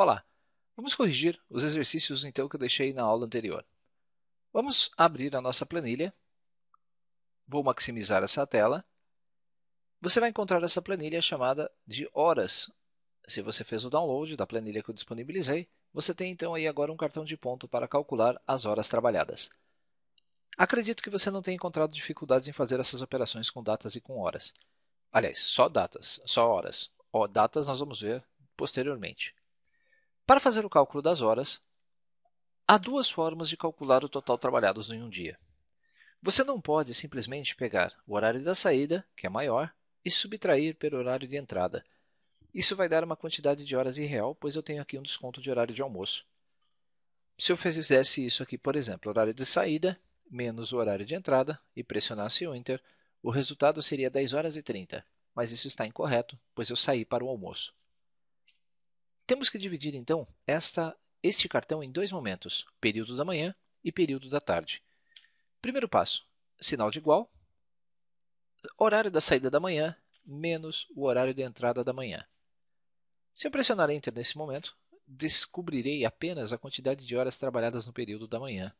Olá, vamos corrigir os exercícios então que eu deixei na aula anterior. Vamos abrir a nossa planilha. Vou maximizar essa tela. Você vai encontrar essa planilha chamada de horas. Se você fez o download da planilha que eu disponibilizei, você tem então aí agora um cartão de ponto para calcular as horas trabalhadas. Acredito que você não tenha encontrado dificuldades em fazer essas operações com datas e com horas. Aliás, só datas, só horas. Datas nós vamos ver posteriormente. Para fazer o cálculo das horas, há duas formas de calcular o total trabalhados em um dia. Você não pode simplesmente pegar o horário da saída, que é maior, e subtrair pelo horário de entrada. Isso vai dar uma quantidade de horas irreal, pois eu tenho aqui um desconto de horário de almoço. Se eu fizesse isso aqui, por exemplo, horário de saída menos o horário de entrada e pressionasse o Enter, o resultado seria 10 horas e 30, mas isso está incorreto, pois eu saí para o almoço. Temos que dividir então este cartão em dois momentos, período da manhã e período da tarde. Primeiro passo, sinal de igual, horário da saída da manhã menos o horário de entrada da manhã. Se eu pressionar Enter nesse momento, descobrirei apenas a quantidade de horas trabalhadas no período da manhã.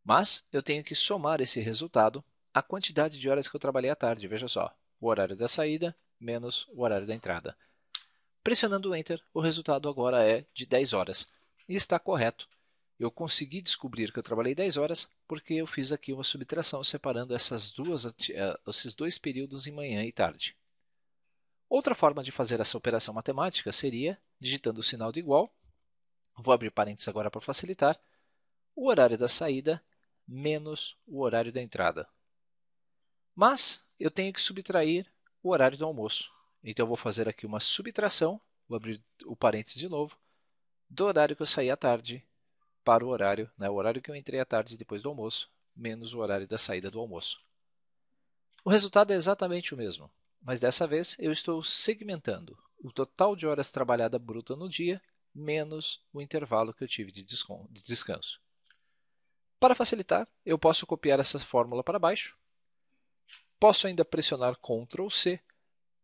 Mas eu tenho que somar esse resultado à quantidade de horas que eu trabalhei à tarde. Veja só, o horário da saída menos o horário da entrada. Pressionando Enter, o resultado agora é de 10 horas. E está correto. Eu consegui descobrir que eu trabalhei 10 horas porque eu fiz aqui uma subtração separando esses dois períodos em manhã e tarde. Outra forma de fazer essa operação matemática seria digitando o sinal de igual, vou abrir parênteses agora para facilitar, o horário da saída menos o horário da entrada. Mas eu tenho que subtrair o horário do almoço. Então eu vou fazer aqui uma subtração, vou abrir o parênteses de novo, do horário que eu saí à tarde para o horário que eu entrei à tarde depois do almoço, menos o horário da saída do almoço. O resultado é exatamente o mesmo, mas dessa vez eu estou segmentando o total de horas trabalhada bruta no dia menos o intervalo que eu tive de descanso. Para facilitar, eu posso copiar essa fórmula para baixo, posso ainda pressionar Ctrl C,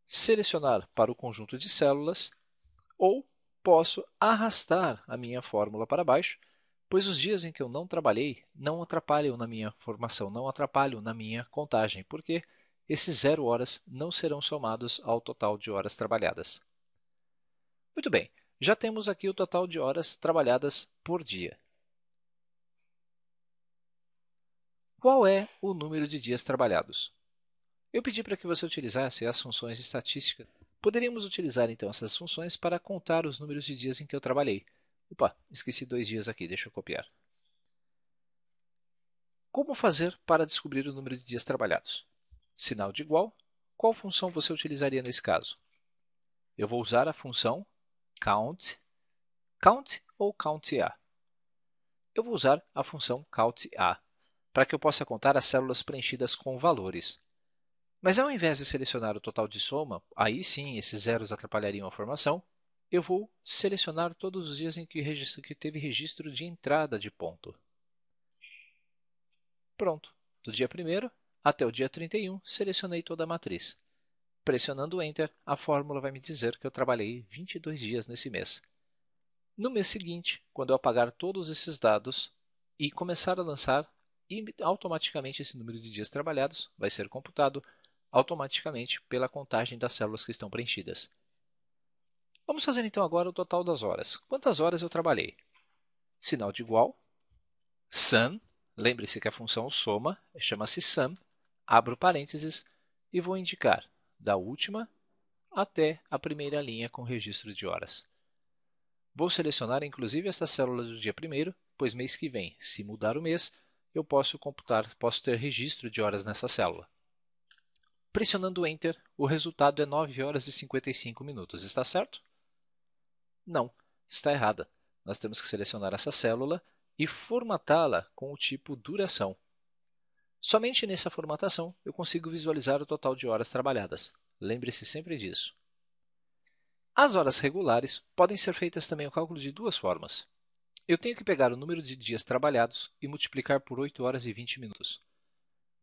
selecionar para o conjunto de células ou posso arrastar a minha fórmula para baixo, pois os dias em que eu não trabalhei não atrapalham na minha formação, não atrapalham na minha contagem, porque esses 0 horas não serão somados ao total de horas trabalhadas. Muito bem, já temos aqui o total de horas trabalhadas por dia. Qual é o número de dias trabalhados? Eu pedi para que você utilizasse as funções estatísticas. Poderíamos utilizar então essas funções para contar os números de dias em que eu trabalhei. Opa, esqueci 2 dias aqui, deixa eu copiar. Como fazer para descobrir o número de dias trabalhados? Sinal de igual. Qual função você utilizaria nesse caso? Eu vou usar a função count ou counta. Eu vou usar a função counta para que eu possa contar as células preenchidas com valores. Mas ao invés de selecionar o total de soma, aí sim esses zeros atrapalhariam a formação, eu vou selecionar todos os dias em que teve registro de entrada de ponto. Pronto, do dia 1º até o dia 31, selecionei toda a matriz. Pressionando Enter, a fórmula vai me dizer que eu trabalhei 22 dias nesse mês. No mês seguinte, quando eu apagar todos esses dados e começar a lançar, automaticamente esse número de dias trabalhados vai ser computado automaticamente pela contagem das células que estão preenchidas. Vamos fazer então agora o total das horas. Quantas horas eu trabalhei? Sinal de igual, sum, lembre-se que a função soma chama-se sum, abro parênteses e vou indicar da última até a primeira linha com registro de horas. Vou selecionar inclusive esta célula do dia 1º, pois mês que vem, se mudar o mês, eu posso ter registro de horas nessa célula. Pressionando Enter, o resultado é 9 horas e 55 minutos. Está certo? Não, está errada. Nós temos que selecionar essa célula e formatá-la com o tipo duração. Somente nessa formatação eu consigo visualizar o total de horas trabalhadas. Lembre-se sempre disso. As horas regulares podem ser feitas também o cálculo de duas formas. Eu tenho que pegar o número de dias trabalhados e multiplicar por 8 horas e 20 minutos.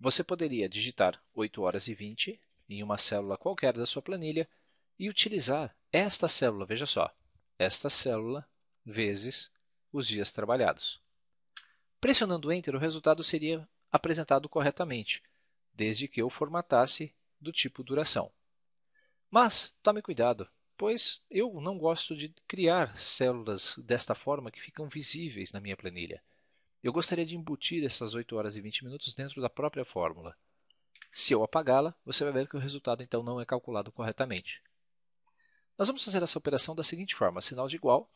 Você poderia digitar 8 horas e 20 em uma célula qualquer da sua planilha e utilizar esta célula, veja só, esta célula vezes os dias trabalhados. Pressionando Enter, o resultado seria apresentado corretamente, desde que eu formatasse do tipo duração. Mas tome cuidado, pois eu não gosto de criar células desta forma que ficam visíveis na minha planilha. Eu gostaria de embutir essas 8 horas e 20 minutos dentro da própria fórmula. Se eu apagá-la, você vai ver que o resultado então não é calculado corretamente. Nós vamos fazer essa operação da seguinte forma: sinal de igual,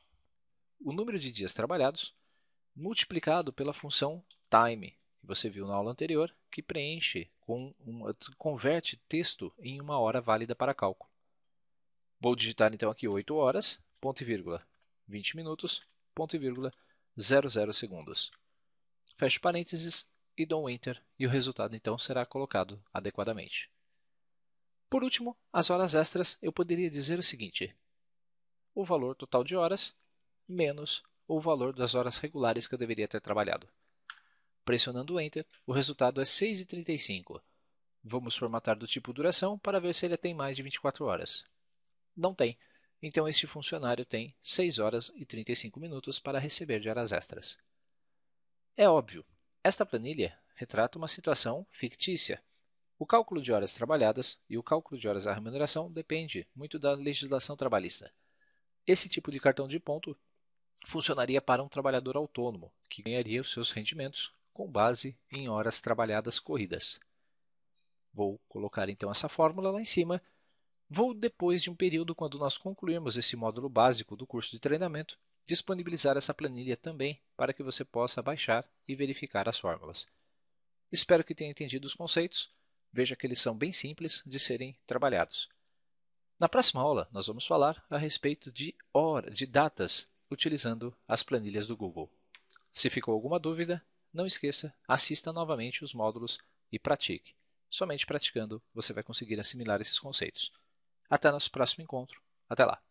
o número de dias trabalhados multiplicado pela função time, que você viu na aula anterior, que converte texto em uma hora válida para cálculo. Vou digitar então aqui 8 horas, ponto e vírgula, 20 minutos, ponto e vírgula, 00 segundos. Fecho parênteses e dou um Enter, e o resultado então será colocado adequadamente. Por último, as horas extras, eu poderia dizer o seguinte: o valor total de horas menos o valor das horas regulares que eu deveria ter trabalhado. Pressionando Enter, o resultado é 6h35. Vamos formatar do tipo duração para ver se ele tem mais de 24 horas. Não tem, então este funcionário tem 6 horas e 35 minutos para receber de horas extras. É óbvio, esta planilha retrata uma situação fictícia. O cálculo de horas trabalhadas e o cálculo de horas à remuneração depende muito da legislação trabalhista. Esse tipo de cartão de ponto funcionaria para um trabalhador autônomo, que ganharia os seus rendimentos com base em horas trabalhadas corridas. Vou colocar então essa fórmula lá em cima. Vou, depois de um período, quando nós concluirmos esse módulo básico do curso de treinamento, disponibilizar essa planilha também para que você possa baixar e verificar as fórmulas. Espero que tenha entendido os conceitos. Veja que eles são bem simples de serem trabalhados. Na próxima aula, nós vamos falar a respeito de datas utilizando as planilhas do Google. Se ficou alguma dúvida, não esqueça, assista novamente os módulos e pratique. Somente praticando você vai conseguir assimilar esses conceitos. Até nosso próximo encontro. Até lá!